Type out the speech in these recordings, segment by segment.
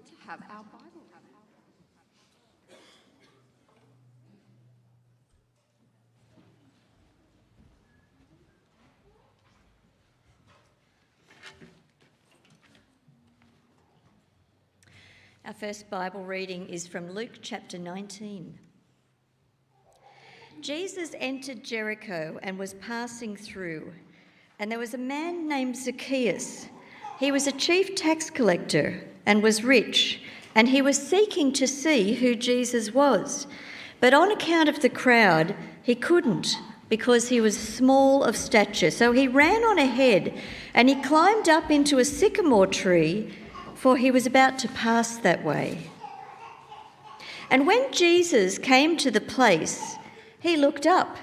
to have our Bible. Our first Bible reading is from Luke chapter 19. Jesus entered Jericho and was passing through, and there was a man named Zacchaeus. He was a chief tax collector and was rich, and he was seeking to see who Jesus was. But on account of the crowd, he couldn't, because he was small of stature. So he ran on ahead, and he climbed up into a sycamore tree, for he was about to pass that way. And when Jesus came to the place, he looked up,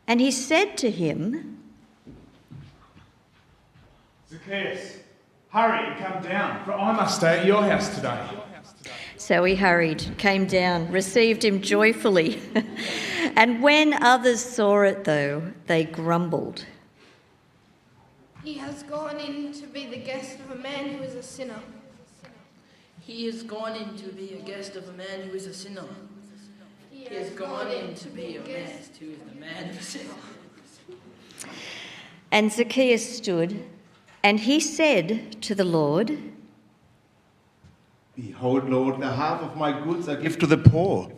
and he said to him, Zacchaeus, hurry and come down, for I must stay at your house today. So he hurried, came down, received him joyfully. And when others saw it, though, they grumbled. He has gone in to be the guest of a man who is a sinner. He has gone in to be a guest of a man who is a sinner. He has gone in to be a guest who is the man who is a sinner. And Zacchaeus stood, and he said to the Lord, Behold, Lord, the half of my goods I give to the poor.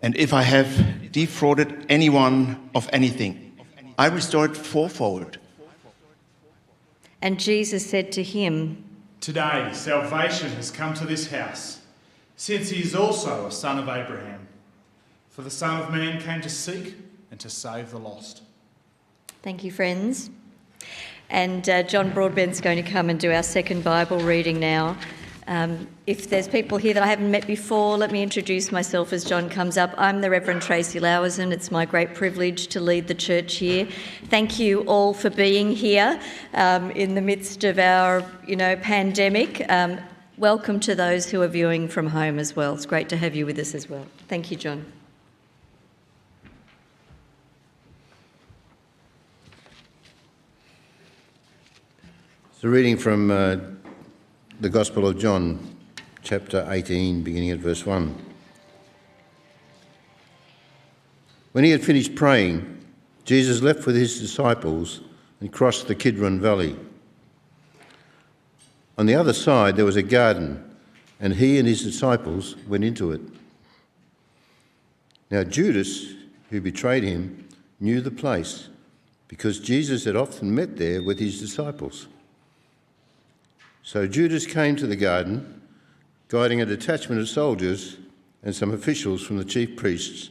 And if I have defrauded anyone of anything, I restore it fourfold. And Jesus said to him, Today salvation has come to this house, since he is also a son of Abraham. For the Son of Man came to seek and to save the lost. Thank you, friends. And John Broadbent's going to come and do our second Bible reading now. If there's people here that I haven't met before, let me introduce myself as John comes up. I'm the Reverend Tracy Lowerson. It's my great privilege to lead the church here. Thank you all for being here in the midst of our, pandemic. Welcome to those who are viewing from home as well. It's great to have you with us as well. Thank you, John. It's a reading from the Gospel of John, chapter 18, beginning at verse 1. When he had finished praying, Jesus left with his disciples and crossed the Kidron Valley. On the other side there was a garden, and he and his disciples went into it. Now Judas, who betrayed him, knew the place, because Jesus had often met there with his disciples. So Judas came to the garden, guiding a detachment of soldiers and some officials from the chief priests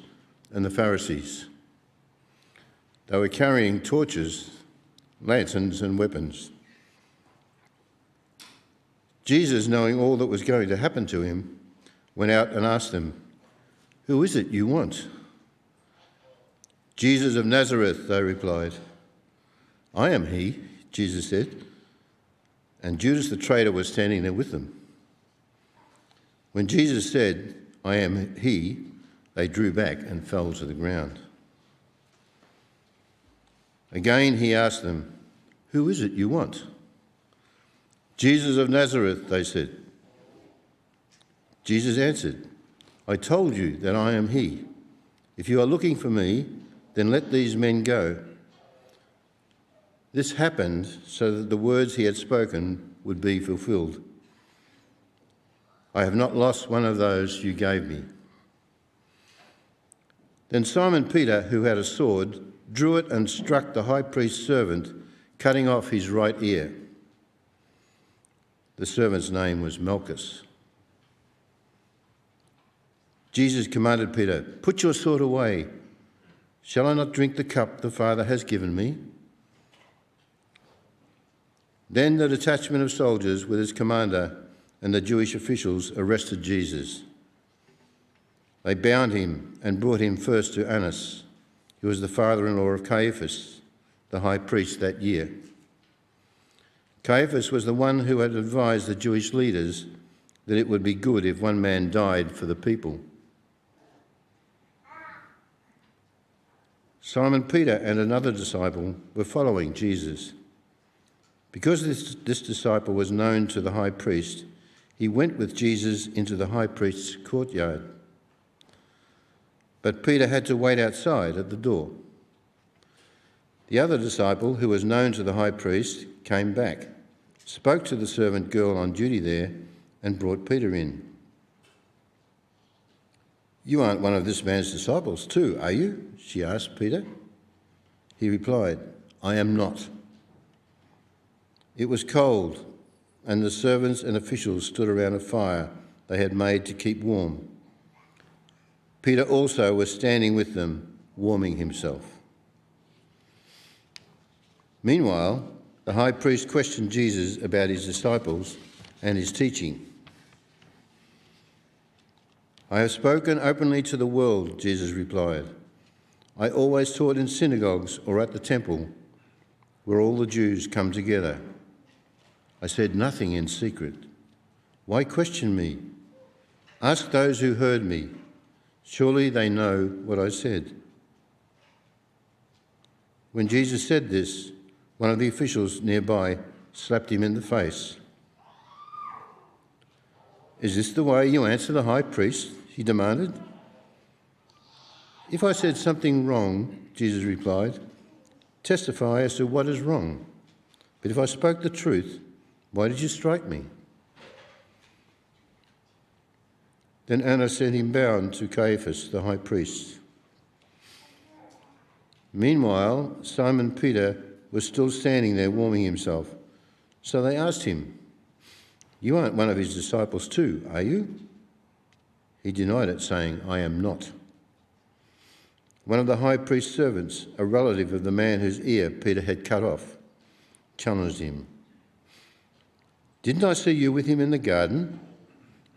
and the Pharisees. They were carrying torches, lanterns, and weapons. Jesus, knowing all that was going to happen to him, went out and asked them, "Who is it you want?" "Jesus of Nazareth," they replied. "I am he," Jesus said. And Judas the traitor was standing there with them. When Jesus said, "I am he," they drew back and fell to the ground. Again he asked them, "Who is it you want?" "Jesus of Nazareth," they said. Jesus answered, "I told you that I am he. If you are looking for me, then let these men go." This happened so that the words he had spoken would be fulfilled. "I have not lost one of those you gave me." Then Simon Peter, who had a sword, drew it and struck the high priest's servant, cutting off his right ear. The servant's name was Malchus. Jesus commanded Peter, "Put your sword away. Shall I not drink the cup the Father has given me?" Then the detachment of soldiers with its commander and the Jewish officials arrested Jesus. They bound him and brought him first to Annas, who was the father-in-law of Caiaphas, the high priest that year. Caiaphas was the one who had advised the Jewish leaders that it would be good if one man died for the people. Simon Peter and another disciple were following Jesus. Because this disciple was known to the high priest, he went with Jesus into the high priest's courtyard. But Peter had to wait outside at the door. The other disciple, who was known to the high priest, came back, spoke to the servant girl on duty there, and brought Peter in. "You aren't one of this man's disciples too, are you?" she asked Peter. He replied, "I am not." It was cold, and the servants and officials stood around a fire they had made to keep warm. Peter also was standing with them, warming himself. Meanwhile, the high priest questioned Jesus about his disciples and his teaching. "I have spoken openly to the world," Jesus replied. "I always taught in synagogues or at the temple, where all the Jews come together. I said nothing in secret. Why question me? Ask those who heard me. Surely they know what I said." When Jesus said this, one of the officials nearby slapped him in the face. "Is this the way you answer the high priest?" he demanded. "If I said something wrong," Jesus replied, "testify as to what is wrong. But if I spoke the truth, why did you strike me?" Then Anna sent him bound to Caiaphas, the high priest. Meanwhile, Simon Peter was still standing there warming himself. So they asked him, "You aren't one of his disciples too, are you?" He denied it, saying, "I am not." One of the high priest's servants, a relative of the man whose ear Peter had cut off, challenged him. "Didn't I see you with him in the garden?"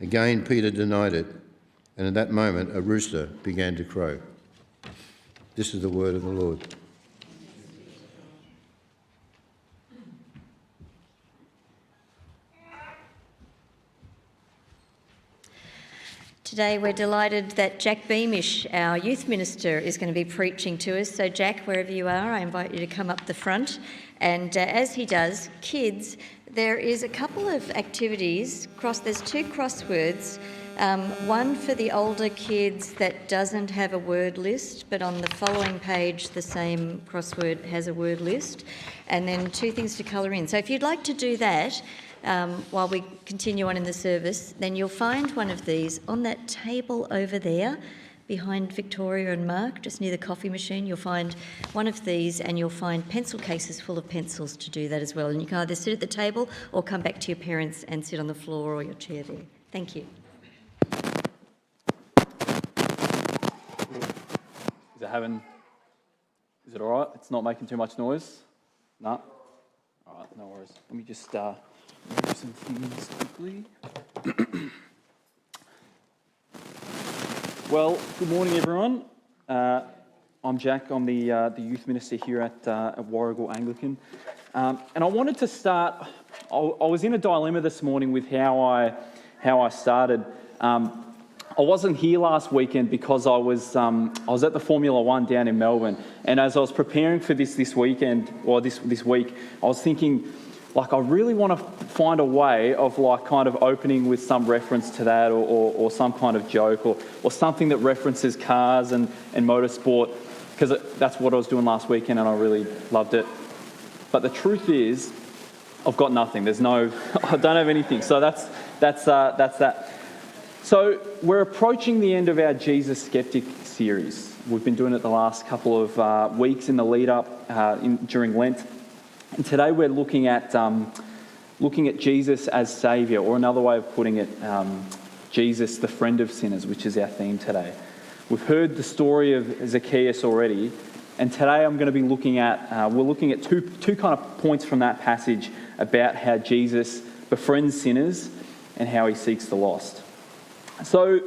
Again Peter denied it, and at that moment a rooster began to crow. This is the word of the Lord. Today we're delighted that Jack Beamish, our youth minister, is going to be preaching to us. So Jack, wherever you are, I invite you to come up the front. And as he does, kids, there is a couple of activities. There's 2 crosswords. One for the older kids that doesn't have a word list, but on the following page the same crossword has a word list. And then 2 things to colour in. So if you'd like to do that, while we continue on in the service, then you'll find one of these on that table over there behind Victoria and Mark, just near the coffee machine. You'll find one of these, and you'll find pencil cases full of pencils to do that as well. And you can either sit at the table or come back to your parents and sit on the floor or your chair there. Thank you. Is it all right? It's not making too much noise? No? All right, no worries. Let me just do some things quickly. Well, good morning, everyone. I'm Jack. I'm the youth minister here at Warragul Anglican. And I wanted to start. I was in a dilemma this morning with how I started. I wasn't here last weekend because I was at the Formula One down in Melbourne, and as I was preparing for this weekend, or this week, I was thinking, I really want to find a way of kind of opening with some reference to that, or some kind of joke, or something that references cars and motorsport, because that's what I was doing last weekend and I really loved it. But the truth is, I've got nothing. I don't have anything. So that's that. So we're approaching the end of our Jesus Skeptic series. We've been doing it the last couple of weeks in the lead up during Lent. And today we're looking at Jesus as Saviour, or another way of putting it, Jesus, the friend of sinners, which is our theme today. We've heard the story of Zacchaeus already, and today I'm going to be looking at two kind of points from that passage about how Jesus befriends sinners and how he seeks the lost. So,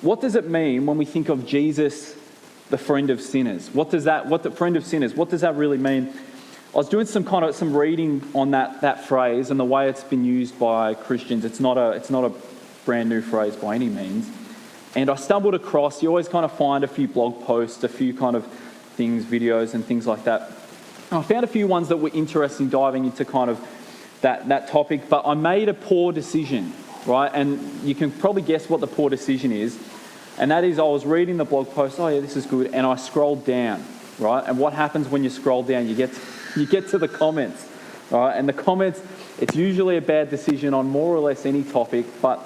what does it mean when we think of Jesus, the friend of sinners? What does that really mean? I was doing some reading on that phrase and the way it's been used by Christians. It's not a brand new phrase by any means. And I stumbled across, you always kind of find a few blog posts, a few kind of things, videos and things like that. And I found a few ones that were interesting diving into kind of that topic, but I made a poor decision. right? And you can probably guess what the poor decision is. And that is, I was reading the blog post, oh yeah, this is good, and I scrolled down, right? And what happens when you scroll down? You get to the comments, right? And the comments, it's usually a bad decision on more or less any topic, but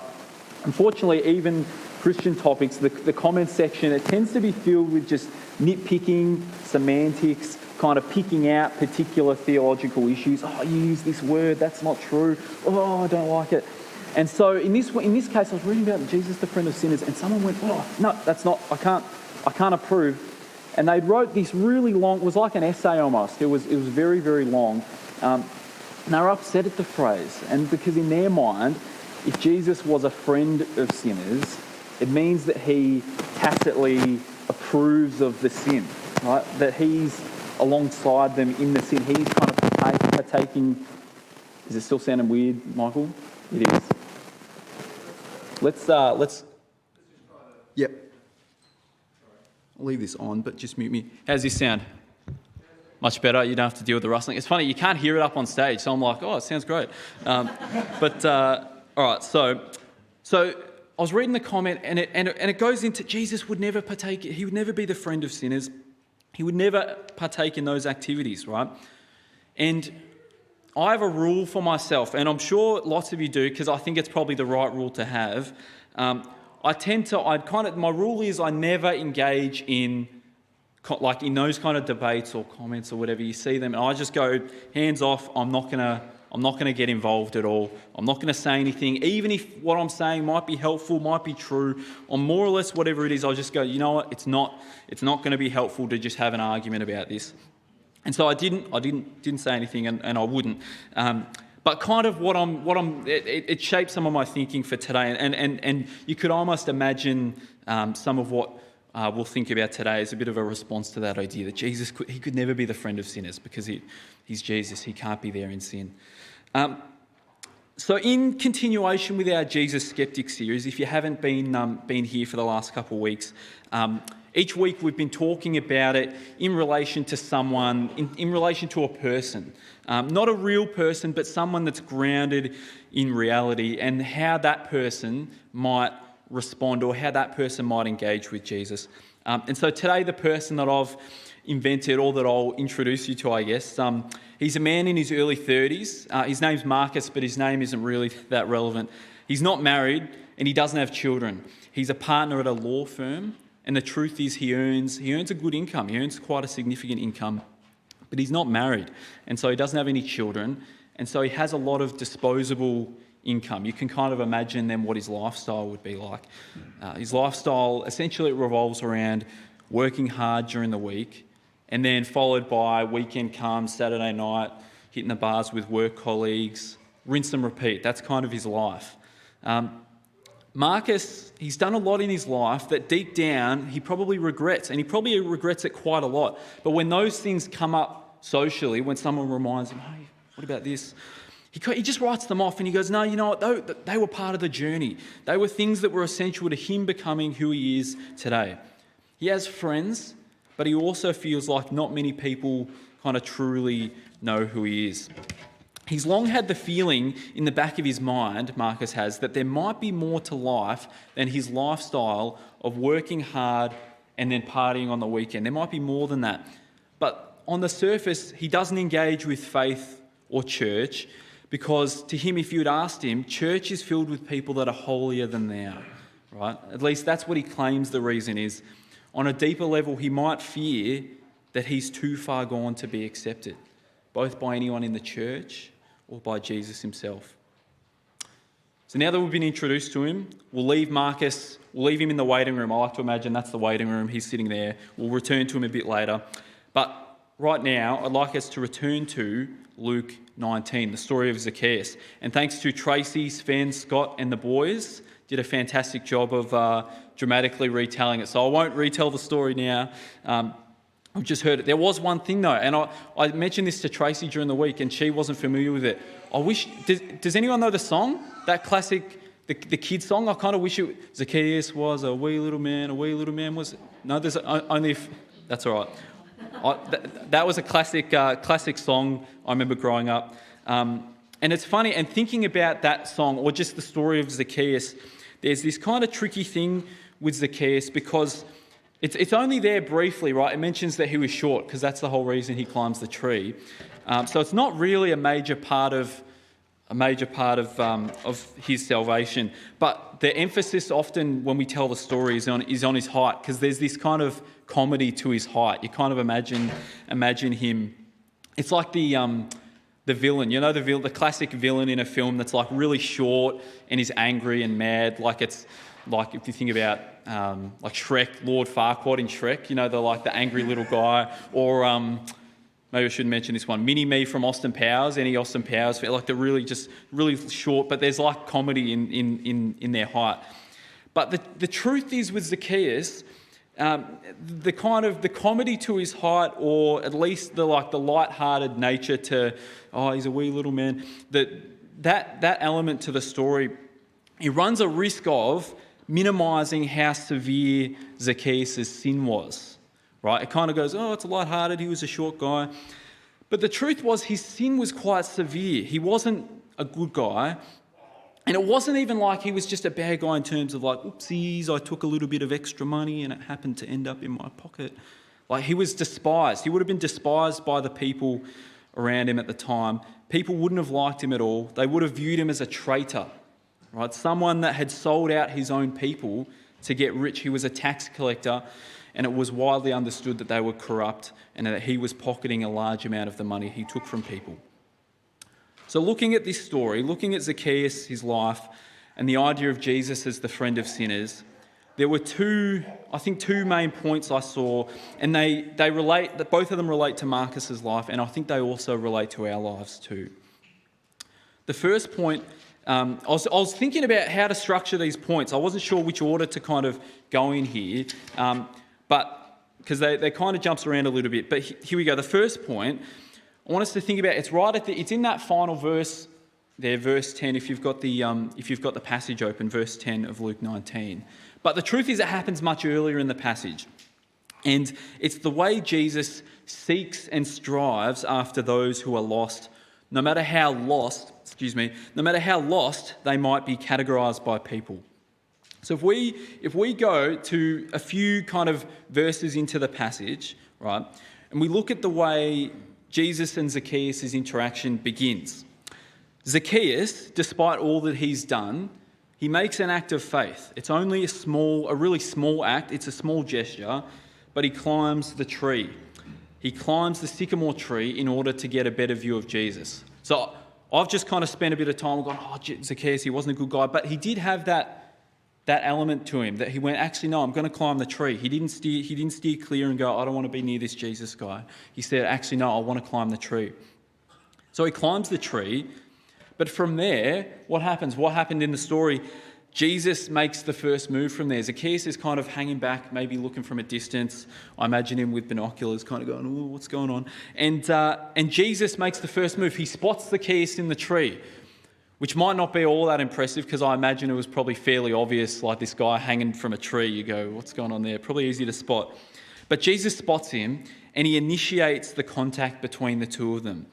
unfortunately, even Christian topics, the comment section, it tends to be filled with just nitpicking, semantics, kind of picking out particular theological issues. Oh, you use this word, that's not true. Oh, I don't like it. And so in this case, I was reading about Jesus, the friend of sinners, and someone went, oh, no, that's not, I can't approve. And they wrote this really long, it was like an essay almost. It was very, very long. And they were upset at the phrase. And because in their mind, if Jesus was a friend of sinners, it means that he tacitly approves of the sin, right? That he's alongside them in the sin. He's kind of partaking. Is it still sounding weird, Michael? It is. Let's. Yep. I'll leave this on, but just mute me. How's this sound? Much better. You don't have to deal with the rustling. It's funny, you can't hear it up on stage, so I'm like, oh, it sounds great. All right. So I was reading the comment, and it goes into Jesus would never partake. He would never be the friend of sinners. He would never partake in those activities, right? And I have a rule for myself, and I'm sure lots of you do, because I think it's probably the right rule to have. My rule is I never engage in those kind of debates or comments or whatever. You see them, and I just go hands off. I'm not gonna get involved at all. I'm not gonna say anything, even if what I'm saying might be helpful, might be true, or more or less whatever it is. I'll just go, you know what? It's not going to be helpful to just have an argument about this. And so I didn't say anything, and I wouldn't. But kind of it shaped some of my thinking for today, and you could almost imagine some of what we'll think about today is a bit of a response to that idea that Jesus could never be the friend of sinners because he's Jesus. He can't be there in sin. So in continuation with our Jesus Skeptic series, if you haven't been here for the last couple of weeks, each week we've been talking about it in relation to someone, in relation to a person. Not a real person, but someone that's grounded in reality, and how that person might respond or how that person might engage with Jesus. And so today the person that I've invented, or that I'll introduce you to, I guess, he's a man in his early 30s. His name's Malchus, but his name isn't really that relevant. He's not married and he doesn't have children. He's a partner at a law firm, and the truth is he earns a good income. He earns quite a significant income, but he's not married, and so he doesn't have any children, and so he has a lot of disposable income. You can kind of imagine then what his lifestyle would be like. His lifestyle essentially revolves around working hard during the week, and then followed by weekend comes, Saturday night, hitting the bars with work colleagues, rinse and repeat. That's kind of his life. Marcus, he's done a lot in his life that deep down he probably regrets, and he probably regrets it quite a lot. But when those things come up socially, when someone reminds him, hey, what about this? He just writes them off and he goes, no, you know what, they were part of the journey. They were things that were essential to him becoming who he is today. He has friends, but he also feels like not many people kind of truly know who he is. He's long had the feeling in the back of his mind, Marcus has, that there might be more to life than his lifestyle of working hard and then partying on the weekend. There might be more than that. But on the surface, he doesn't engage with faith or church, because to him, if you'd asked him, church is filled with people that are holier than thou, right? At least that's what he claims the reason is. On a deeper level, he might fear that he's too far gone to be accepted, both by anyone in the church or by Jesus himself. So now that we've been introduced to him, we'll leave him in the waiting room. I like to imagine that's the waiting room. He's sitting there. We'll return to him a bit later. But right now, I'd like us to return to Luke 19, the story of Zacchaeus. And thanks to Tracy, Sven, Scott and the boys, did a fantastic job of dramatically retelling it. So I won't retell the story now. I've just heard it. There was one thing though, and I mentioned this to Tracy during the week and she wasn't familiar with it. Does anyone know the song? That classic, the kids song? I kind of wish Zacchaeus was a wee little man was... No, there's only if... That's all right. That was a classic song I remember growing up. it's funny, and thinking about that song, or just the story of Zacchaeus, there's this kind of tricky thing with Zacchaeus, because it's only there briefly, right? It mentions that he was short, because that's the whole reason he climbs the tree. So it's not really a major part of his salvation. But the emphasis often when we tell the story is on his height, because there's this kind of comedy to his height. You kind of imagine him. It's like the villain, the classic villain in a film that's like really short and is angry and mad. Like it's like if you think about like Shrek, Lord Farquaad in Shrek, the angry little guy, or maybe I shouldn't mention this one, Mini-Me from Austin Powers, any Austin Powers, like they're really short, but there's like comedy in their height. But the truth is with Zacchaeus, the comedy to his height, or at least the light-hearted nature to, he's a wee little man, that element to the story, he runs a risk of minimising how severe Zacchaeus' sin was. Right? It kind of goes, it's a light-hearted, he was a short guy. But the truth was his sin was quite severe. He wasn't a good guy. And it wasn't even like he was just a bad guy in terms of like, oopsies, I took a little bit of extra money and it happened to end up in my pocket. Like, he was despised. He would have been despised by the people around him at the time. People wouldn't have liked him at all. They would have viewed him as a traitor, right? Someone that had sold out his own people to get rich. He was a tax collector, and it was widely understood that they were corrupt and that he was pocketing a large amount of the money he took from people. So looking at this story, looking at Zacchaeus, his life, and the idea of Jesus as the friend of sinners, there were two main points I saw, and they relate, that both of them relate to Marcus's life, and I think they also relate to our lives too. The first point, I was thinking about how to structure these points. I wasn't sure which order to kind of go in here, but because they kind of jumps around a little bit. But here we go. The first point I want us to think about, it's in that final verse there, verse 10. If you've got the passage open, verse 10 of Luke 19. But the truth is, it happens much earlier in the passage, and it's the way Jesus seeks and strives after those who are lost, no matter how lost they might be categorised by people. So if we go to a few kind of verses into the passage, right, and we look at the way Jesus and Zacchaeus' interaction begins. Zacchaeus, despite all that he's done, he makes an act of faith. It's only a really small act. It's a small gesture, but he climbs the tree. He climbs the sycamore tree in order to get a better view of Jesus. So I've just kind of spent a bit of time going, Zacchaeus, he wasn't a good guy, but he did have that element to him that he went, actually, no, I'm going to climb the tree. He didn't steer clear and go, I don't want to be near this Jesus guy. He said, actually, no, I want to climb the tree. So he climbs the tree, but from there, what happens? What happened in the story? Jesus makes the first move from there. Zacchaeus is kind of hanging back, maybe looking from a distance. I imagine him with binoculars, kind of going, oh, what's going on? And Jesus makes the first move. He spots Zacchaeus in the tree, which might not be all that impressive, because I imagine it was probably fairly obvious, like this guy hanging from a tree. You go, what's going on there? Probably easy to spot. But Jesus spots him, and he initiates the contact between the two of them.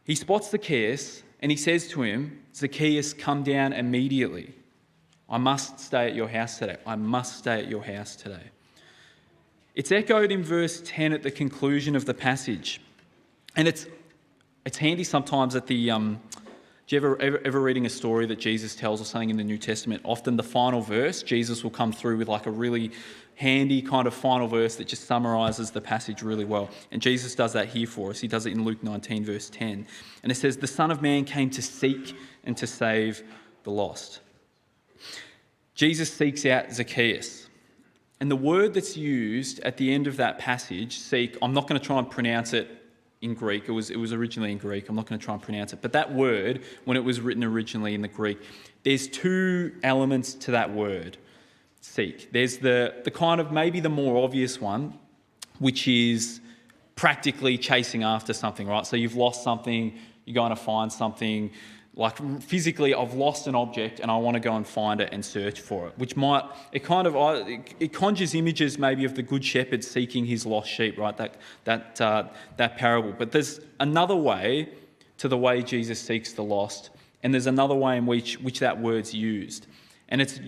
He spots Zacchaeus, and he says to him, Zacchaeus, come down immediately. I must stay at your house today. I must stay at your house today. It's echoed in verse 10 at the conclusion of the passage. And it's handy sometimes at the... do you ever reading a story that Jesus tells or something in the New Testament? Often the final verse, Jesus will come through with like a really handy kind of final verse that just summarises the passage really well. And Jesus does that here for us. He does it in Luke 19, verse 10. And it says, the Son of Man came to seek and to save the lost. Jesus seeks out Zacchaeus. And the word that's used at the end of that passage, seek, I'm not going to try and pronounce it in Greek. It was originally in Greek. I'm not going to try and pronounce it. But that word, when it was written originally in the Greek, there's two elements to that word, seek. There's the kind of maybe the more obvious one, which is practically chasing after something, right? So you've lost something, you're going to find something. Like physically, I've lost an object and I want to go and find it and search for it, which it conjures images maybe of the good shepherd seeking his lost sheep, right? That parable. But there's another way to the way Jesus seeks the lost. And there's another way in which that word's used. And it's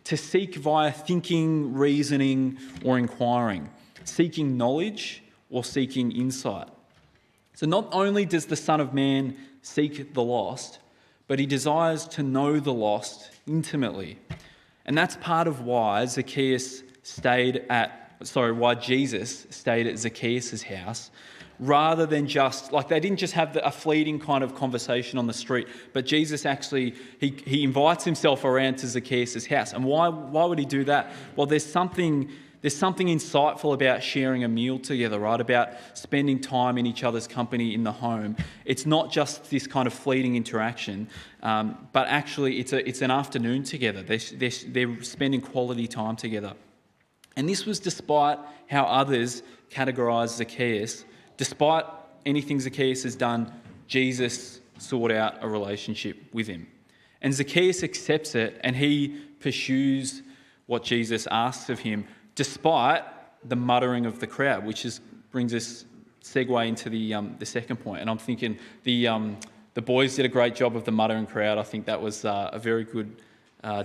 to seek via thinking, reasoning, or inquiring, seeking knowledge or seeking insight. So not only does the Son of Man seek the lost, but he desires to know the lost intimately. And that's part of why Jesus stayed at Zacchaeus' house, rather than just, like, they didn't just have a fleeting kind of conversation on the street, but Jesus actually, he invites himself around to Zacchaeus' house. And why would he do that? Well, there's something insightful about sharing a meal together, right? About spending time in each other's company in the home. It's not just this kind of fleeting interaction, but actually it's an afternoon together. They're spending quality time together. And this was despite how others categorised Zacchaeus. Despite anything Zacchaeus has done, Jesus sought out a relationship with him. And Zacchaeus accepts it, and he pursues what Jesus asks of him, despite the muttering of the crowd, which brings us segue into the second point. And I'm thinking the boys did a great job of the muttering crowd. I think that was a very good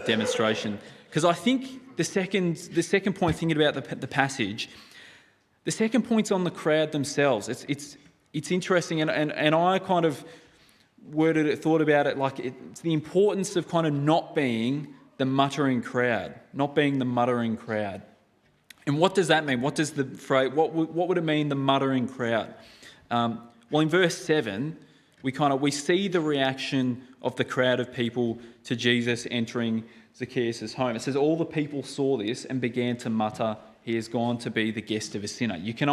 demonstration. Because I think the second point, thinking about the passage, the second point's on the crowd themselves. It's interesting, and I kind of thought about it like it's the importance of kind of not being the muttering crowd, not being the muttering crowd. And what does that mean? What does the phrase? What would it mean, the muttering crowd? Well, in verse 7, we see the reaction of the crowd of people to Jesus entering Zacchaeus' home. It says, all the people saw this and began to mutter, he has gone to be the guest of a sinner. You can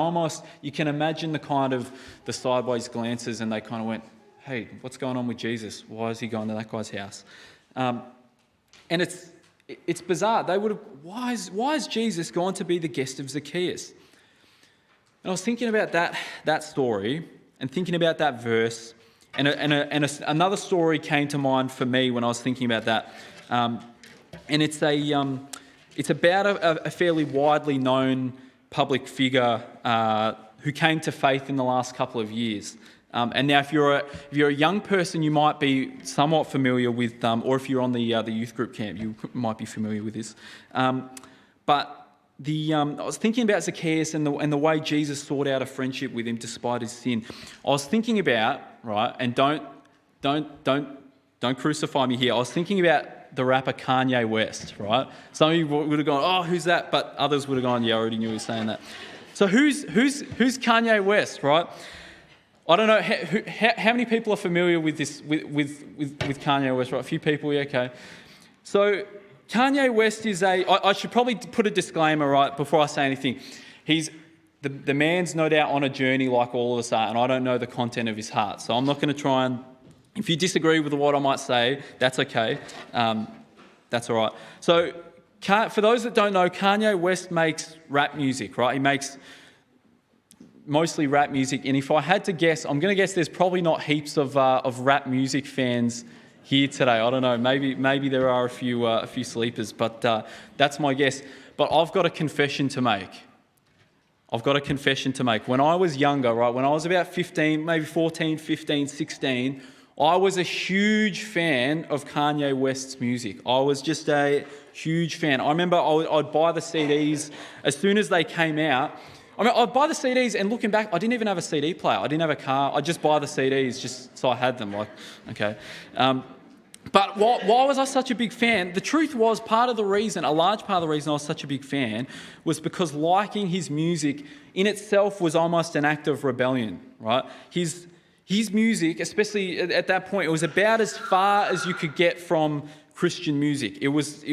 imagine the sideways glances, and they kind of went, hey, what's going on with Jesus? Why is he going to that guy's house? And it's bizarre. They would have, why is Jesus gone to be the guest of Zacchaeus? And I was thinking about that story and thinking about that verse, and another story came to mind for me when I was thinking about that. And it's about a fairly widely known public figure who came to faith in the last couple of years. And now, if you're a young person, you might be somewhat familiar with, or if you're on the youth group camp, you might be familiar with this. But I was thinking about Zacchaeus and the way Jesus sought out a friendship with him despite his sin. I was thinking about, right, and don't crucify me here. I was thinking about the rapper Kanye West, right? Some of you would have gone, oh, who's that? But others would have gone, yeah, I already knew he was saying that. So who's Kanye West, right? I don't know how many people are familiar with this with Kanye West, right? A few people, yeah, okay. So Kanye West is I should probably put a disclaimer, right, before I say anything. He's the man's no doubt on a journey like all of us are, and I don't know the content of his heart, so I'm not going to try and. If you disagree with what I might say, that's okay. That's all right. So for those that don't know, Kanye West makes rap music, right? He makes mostly rap music. And if I had to guess, I'm going to guess there's probably not heaps of rap music fans here today. I don't know. Maybe there are a few sleepers, but that's my guess. But I've got a confession to make. When I was younger, right, when I was about 15, maybe 14, 15, 16, I was a huge fan of Kanye West's music. I was just a huge fan. I remember I'd buy the CDs as soon as they came out. I'd buy the CDs, and looking back, I didn't even have a CD player. I didn't have a car. I'd just buy the CDs just so I had them. Like, okay. But why was I such a big fan? The truth was, a large part of the reason I was such a big fan was because liking his music in itself was almost an act of rebellion, right? His music, especially at that point, it was about as far as you could get from Christian music. It was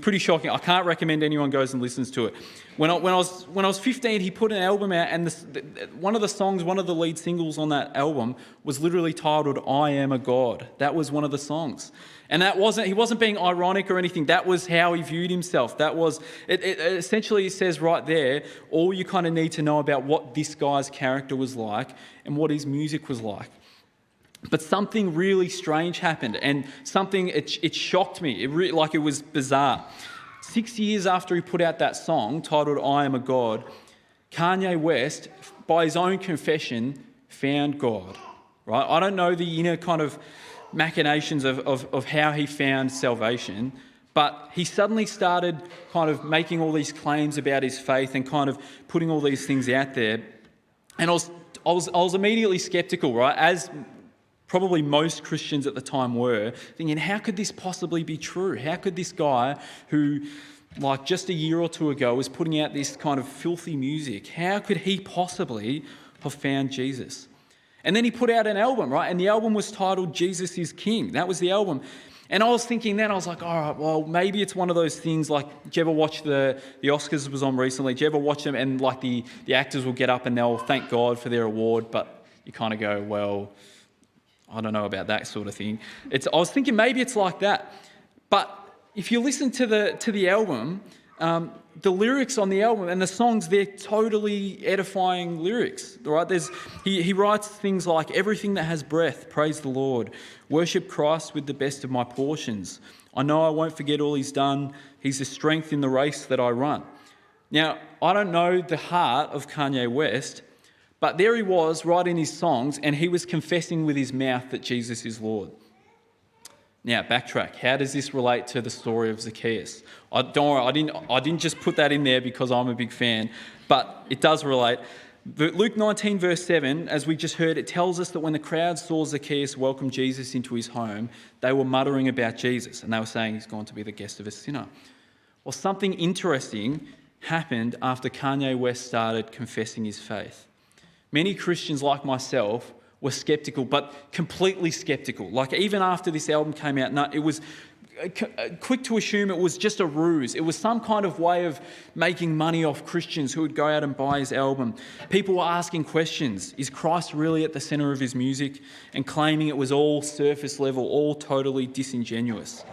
pretty shocking. I can't recommend anyone goes and listens to it. When I was 15, he put an album out, and one of the lead singles on that album was literally titled "I Am a God." That was one of the songs, and he wasn't being ironic or anything. That was how he viewed himself. That was it. Essentially, it says right there all you kind of need to know about what this guy's character was like and what his music was like. But something really strange happened, and it shocked me. It was bizarre. 6 years after he put out that song titled "I Am a God," Kanye West, by his own confession, found God. right? I don't know the inner kind of machinations of how he found salvation, but he suddenly started kind of making all these claims about his faith and kind of putting all these things out there. And I was immediately skeptical, right? As probably most Christians at the time were, thinking, how could this possibly be true? How could this guy who, like just a year or two ago, was putting out this kind of filthy music, how could he possibly have found Jesus? And then he put out an album, right? And the album was titled Jesus is King. That was the album. And I was thinking then, I was like, all right, well, maybe it's one of those things like, do you ever watch the Oscars was on recently? Do you ever watch them and like the actors will get up and they'll thank God for their award, but you kind of go, well, I don't know about that sort of thing. I was thinking maybe it's like that. But if you listen to the album, the lyrics on the album and the songs, they're totally edifying lyrics, right? He writes things like, everything that has breath, praise the Lord. Worship Christ with the best of my portions. I know I won't forget all he's done. He's the strength in the race that I run. Now, I don't know the heart of Kanye West, but there he was writing his songs and he was confessing with his mouth that Jesus is Lord. Now, backtrack. How does this relate to the story of Zacchaeus? Don't worry, I didn't just put that in there because I'm a big fan, but it does relate. Luke 19 verse 7, as we just heard, it tells us that when the crowd saw Zacchaeus welcome Jesus into his home, they were muttering about Jesus and they were saying he's gone to be the guest of a sinner. Well, something interesting happened after Kanye West started confessing his faith. Many Christians like myself were skeptical, but completely skeptical. Like even after this album came out, no, it was quick to assume it was just a ruse. It was some kind of way of making money off Christians who would go out and buy his album. People were asking questions. Is Christ really at the centre of his music? And claiming it was all surface level, all totally disingenuous.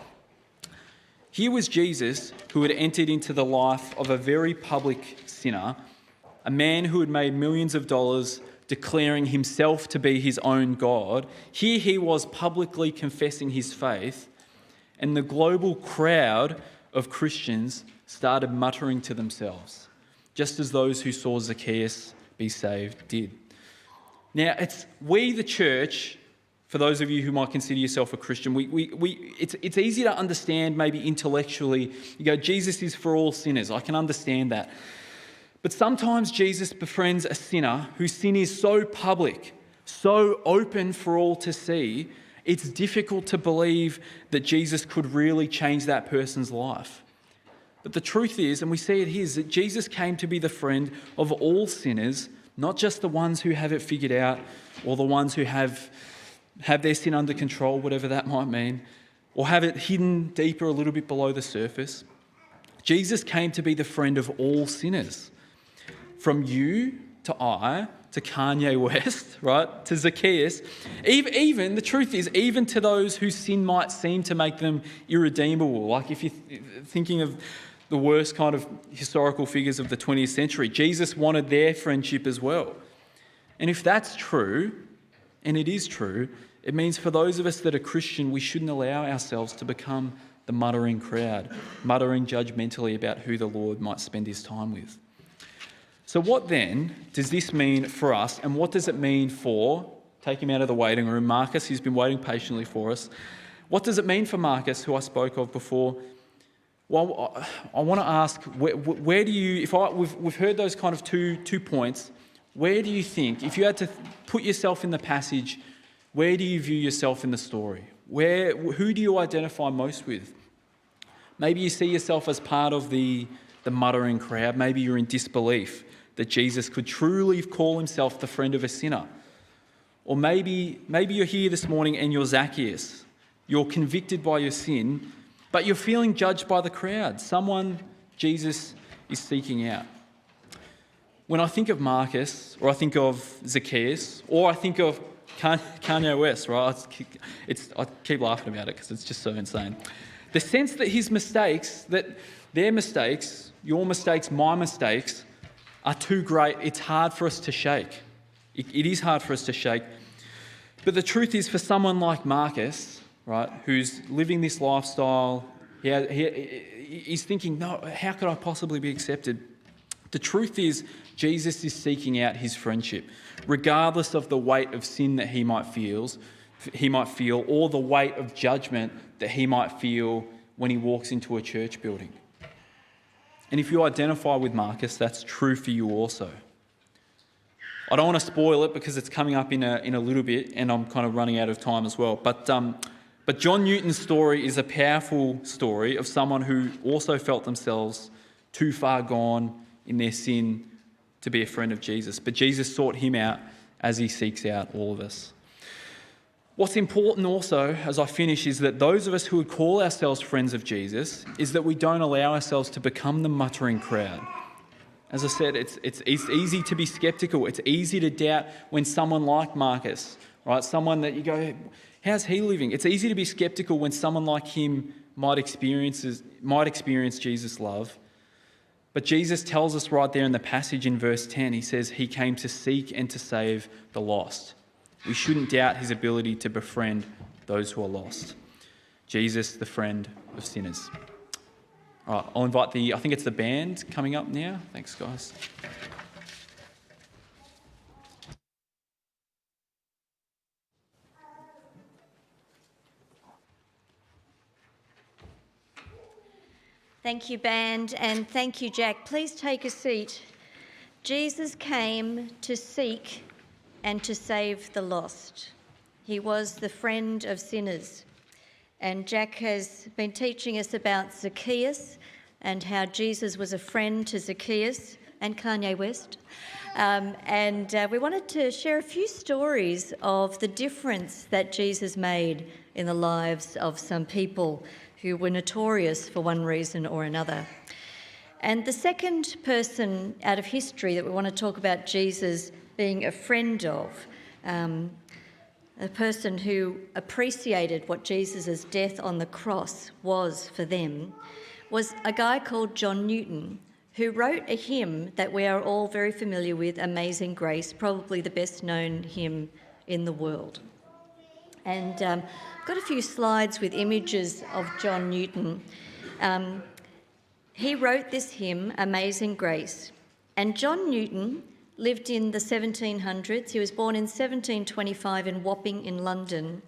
Here was Jesus who had entered into the life of a very public sinner, a man who had made millions of dollars declaring himself to be his own God. Here he was publicly confessing his faith, and the global crowd of Christians started muttering to themselves, just as those who saw Zacchaeus be saved did. Now, we the church, for those of you who might consider yourself a Christian, it's easy to understand maybe intellectually. You go, Jesus is for all sinners. I can understand that. But sometimes Jesus befriends a sinner whose sin is so public, so open for all to see, it's difficult to believe that Jesus could really change that person's life. But the truth is, and we see it here, is that Jesus came to be the friend of all sinners, not just the ones who have it figured out or the ones who have their sin under control, whatever that might mean, or have it hidden deeper a little bit below the surface. Jesus came to be the friend of all sinners. From you to I, to Kanye West, right, to Zacchaeus, even the truth is, even to those whose sin might seem to make them irredeemable, like if you're thinking of the worst kind of historical figures of the 20th century, Jesus wanted their friendship as well. And if that's true, and it is true, it means for those of us that are Christian, we shouldn't allow ourselves to become the muttering crowd, muttering judgmentally about who the Lord might spend his time with. So what then does this mean for us, and what does it mean for, take him out of the waiting room, Marcus, who's been waiting patiently for us. What does it mean for Marcus, who I spoke of before? Well, I want to ask, where do you, we've heard those kind of two points, where do you think, if you had to put yourself in the passage, where do you view yourself in the story? Who do you identify most with? Maybe you see yourself as part of the muttering crowd. Maybe you're in disbelief that Jesus could truly call himself the friend of a sinner. Or maybe you're here this morning and you're Zacchaeus. You're convicted by your sin, but you're feeling judged by the crowd, someone Jesus is seeking out. When I think of Marcus, or I think of Zacchaeus, or I think of Kanye West, right? I keep laughing about it because it's just so insane. The sense that his mistakes, that their mistakes, your mistakes, my mistakes, are too great. It's hard for us to shake. It is hard for us to shake. But the truth is, for someone like Marcus, right, who's living this lifestyle, he's thinking, no, how could I possibly be accepted? The truth is, Jesus is seeking out his friendship, regardless of the weight of sin that he might feel, or the weight of judgment that he might feel when he walks into a church building. And if you identify with Malchus, that's true for you also. I don't want to spoil it because it's coming up in a little bit, and I'm kind of running out of time as well. But John Newton's story is a powerful story of someone who also felt themselves too far gone in their sin to be a friend of Jesus. But Jesus sought him out as he seeks out all of us. What's important also, as I finish, is that those of us who would call ourselves friends of Jesus, is that we don't allow ourselves to become the muttering crowd. As I said, it's easy to be skeptical. It's easy to doubt when someone like Malchus, right, someone that you go, how's he living? It's easy to be skeptical when someone like him might experience Jesus' love. But Jesus tells us right there in the passage in verse 10, he says he came to seek and to save the lost. We shouldn't doubt his ability to befriend those who are lost. Jesus, the friend of sinners. All right, I'll invite I think it's the band coming up now. Thanks, guys. Thank you, band, and thank you, Jack. Please take a seat. Jesus came to seek and to save the lost. He was the friend of sinners. And Jack has been teaching us about Zacchaeus and how Jesus was a friend to Zacchaeus and Kanye West. We wanted to share a few stories of the difference that Jesus made in the lives of some people who were notorious for one reason or another. And the second person out of history that we want to talk about Jesus being a friend of, a person who appreciated what Jesus' death on the cross was for them, was a guy called John Newton, who wrote a hymn that we are all very familiar with, Amazing Grace, probably the best known hymn in the world. And got a few slides with images of John Newton. He wrote this hymn, Amazing Grace, and John Newton lived in the 1700s. He was born in 1725 in Wapping in London.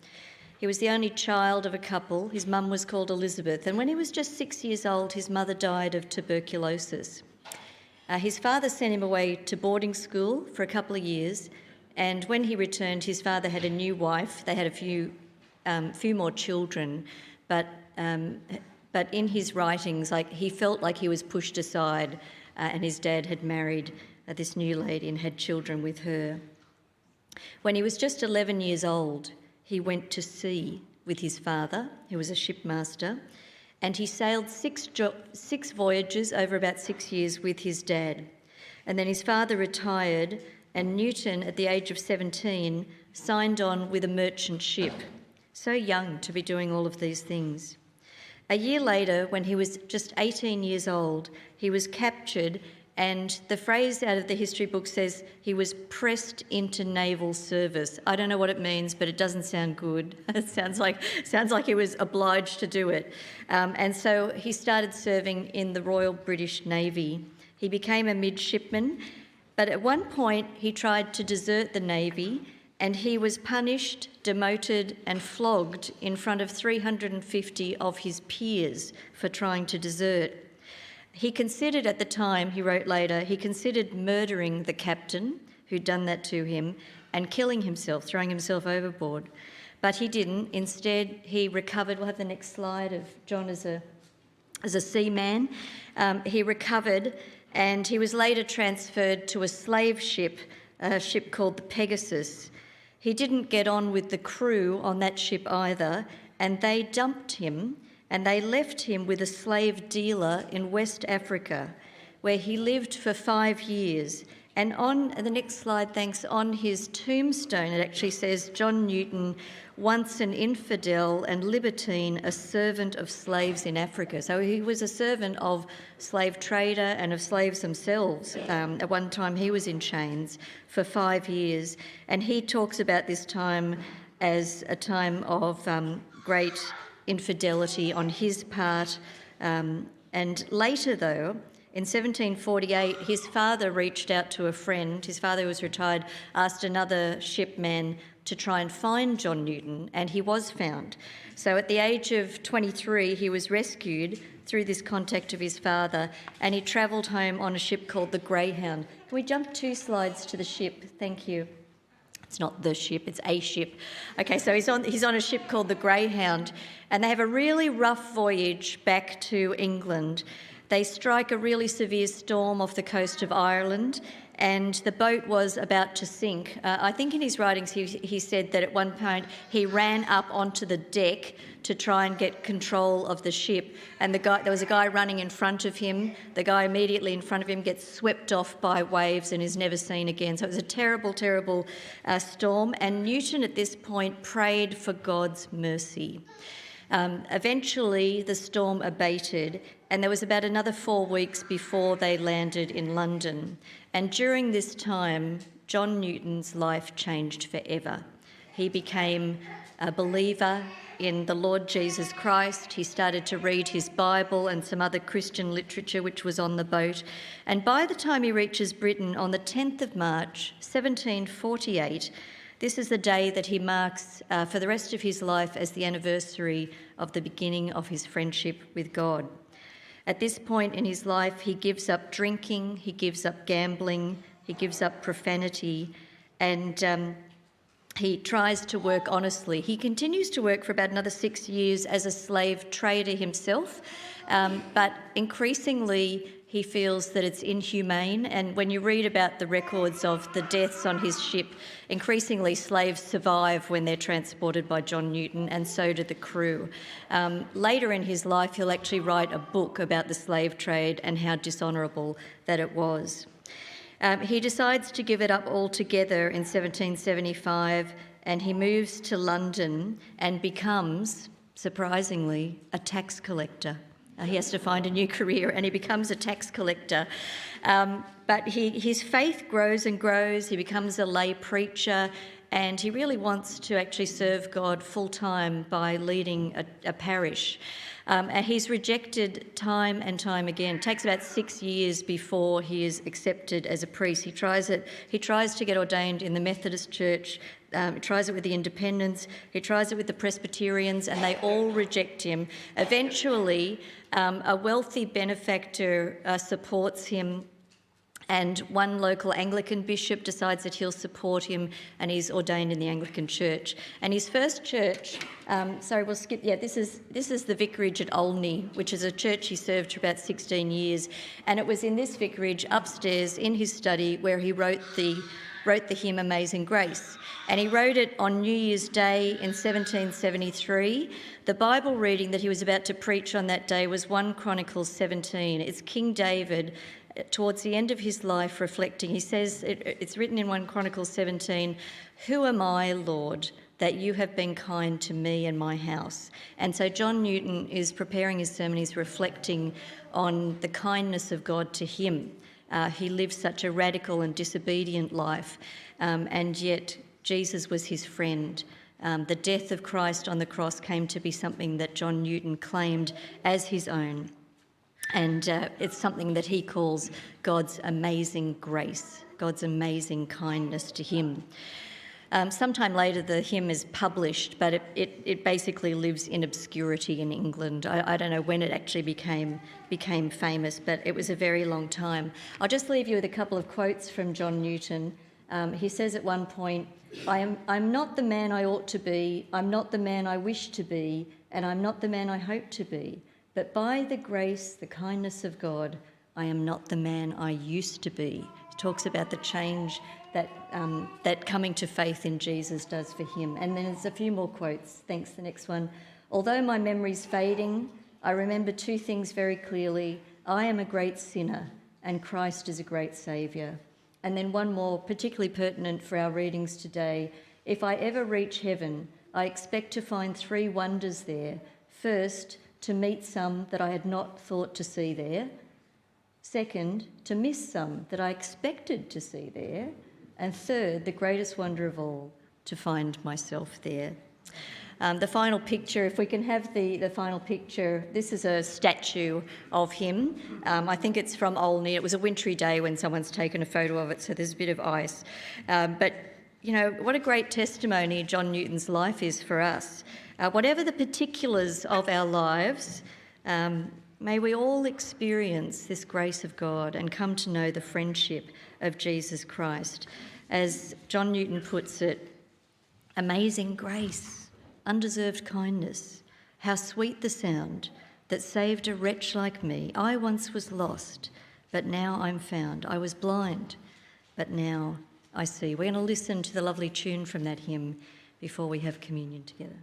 He was the only child of a couple. His mum was called Elizabeth, and when he was just 6 years old, his mother died of tuberculosis. His father sent him away to boarding school for a couple of years, and when he returned, his father had a new wife. They had a few more children, but in his writings, he felt like he was pushed aside, and his dad had married this new lady and had children with her. When he was just 11 years old, he went to sea with his father, who was a shipmaster, and he sailed six voyages over about 6 years with his dad. And then his father retired, and Newton, at the age of 17, signed on with a merchant ship. So young to be doing all of these things. A year later, when he was just 18 years old, he was captured, and the phrase out of the history book says he was pressed into naval service. I don't know what it means, but it doesn't sound good. It sounds like he was obliged to do it. And so he started serving in the Royal British Navy. He became a midshipman, but at one point he tried to desert the Navy, and he was punished, demoted and flogged in front of 350 of his peers for trying to desert. He considered at the time, he wrote later, he considered murdering the captain who'd done that to him and killing himself, throwing himself overboard. But he didn't. Instead, he recovered. We'll have the next slide of John as a seaman. He recovered, and he was later transferred to a slave ship, a ship called the Pegasus. He didn't get on with the crew on that ship either, and they dumped him, and they left him with a slave dealer in West Africa, where he lived for 5 years. And on the next slide, thanks, on his tombstone, it actually says, John Newton, once an infidel and libertine, a servant of slaves in Africa. So he was a servant of slave trader and of slaves themselves. At one time he was in chains for 5 years. And he talks about this time as a time of great infidelity on his part. And later, though, In 1748, his father reached out to a friend. His father, who was retired, asked another shipman to try and find John Newton, and he was found. So at the age of 23, he was rescued through this contact of his father, and he travelled home on a ship called the Greyhound. Can we jump 2 slides to the ship? Thank you. It's not the ship, it's a ship. Okay, so he's on a ship called the Greyhound, and they have a really rough voyage back to England. They strike a really severe storm off the coast of Ireland, and the boat was about to sink. I think in his writings he said that at one point he ran up onto the deck to try and get control of the ship, and there was a guy running in front of him. The guy immediately in front of him gets swept off by waves and is never seen again. So it was a terrible, terrible storm, and Newton at this point prayed for God's mercy. Eventually the storm abated, and there was about another 4 weeks before they landed in London. And during this time, John Newton's life changed forever. He became a believer in the Lord Jesus Christ. He started to read his Bible and some other Christian literature which was on the boat. And by the time he reaches Britain on the 10th of March, 1748, this is the day that he marks for the rest of his life as the anniversary of the beginning of his friendship with God. At this point in his life, he gives up drinking, he gives up gambling, he gives up profanity, and he tries to work honestly. He continues to work for about another 6 years as a slave trader himself, but increasingly he feels that it's inhumane, and when you read about the records of the deaths on his ship, increasingly slaves survive when they're transported by John Newton, and so do the crew. Later in his life, he'll actually write a book about the slave trade and how dishonourable that it was. He decides to give it up altogether in 1775, and he moves to London and becomes, surprisingly, a tax collector. He has to find a new career, and he becomes a tax collector. But his faith grows and grows. He becomes a lay preacher, and he really wants to actually serve God full-time by leading a parish. And he's rejected time and time again. It takes about 6 years before he is accepted as a priest. He tries to get ordained in the Methodist Church. He tries it with the Independents. He tries it with the Presbyterians, and they all reject him. Eventually, a wealthy benefactor supports him, and one local Anglican bishop decides that he'll support him, and he's ordained in the Anglican Church. And his first church, we'll skip. Yeah, this is the vicarage at Olney, which is a church he served for about 16 years. And it was in this vicarage, upstairs in his study, where he wrote the hymn Amazing Grace. And he wrote it on New Year's Day in 1773. The Bible reading that he was about to preach on that day was 1 Chronicles 17. It's King David towards the end of his life reflecting. He says, it's written in 1 Chronicles 17, "Who am I, Lord, that you have been kind to me and my house?" And so John Newton is preparing his sermon. He's reflecting on the kindness of God to him. He lived such a radical and disobedient life, and yet Jesus was his friend. The death of Christ on the cross came to be something that John Newton claimed as his own. And it's something that he calls God's amazing grace, God's amazing kindness to him. Sometime later, the hymn is published, but it basically lives in obscurity in England. I don't know when it actually became famous, but it was a very long time. I'll just leave you with a couple of quotes from John Newton. He says at one point, I'm not the man I ought to be, I'm not the man I wish to be, and I'm not the man I hope to be. But by the grace, the kindness of God, I am not the man I used to be. He talks about the change that coming to faith in Jesus does for him. And then there's a few more quotes. Thanks, the next one. "Although my memory's fading, I remember two things very clearly. I am a great sinner, and Christ is a great saviour." And then one more, particularly pertinent for our readings today. "If I ever reach heaven, I expect to find three wonders there. First, to meet some that I had not thought to see there. Second, to miss some that I expected to see there. And third, the greatest wonder of all, to find myself there." The final picture, if we can have the final picture, this is a statue of him. I think it's from Olney. It was a wintry day when someone's taken a photo of it, so there's a bit of ice. But, you know, what a great testimony John Newton's life is for us. Whatever the particulars of our lives, may we all experience this grace of God and come to know the friendship of Jesus Christ. As John Newton puts it, amazing grace, undeserved kindness, how sweet the sound that saved a wretch like me. I once was lost, but now I'm found. I was blind, but now I see. We're going to listen to the lovely tune from that hymn before we have communion together.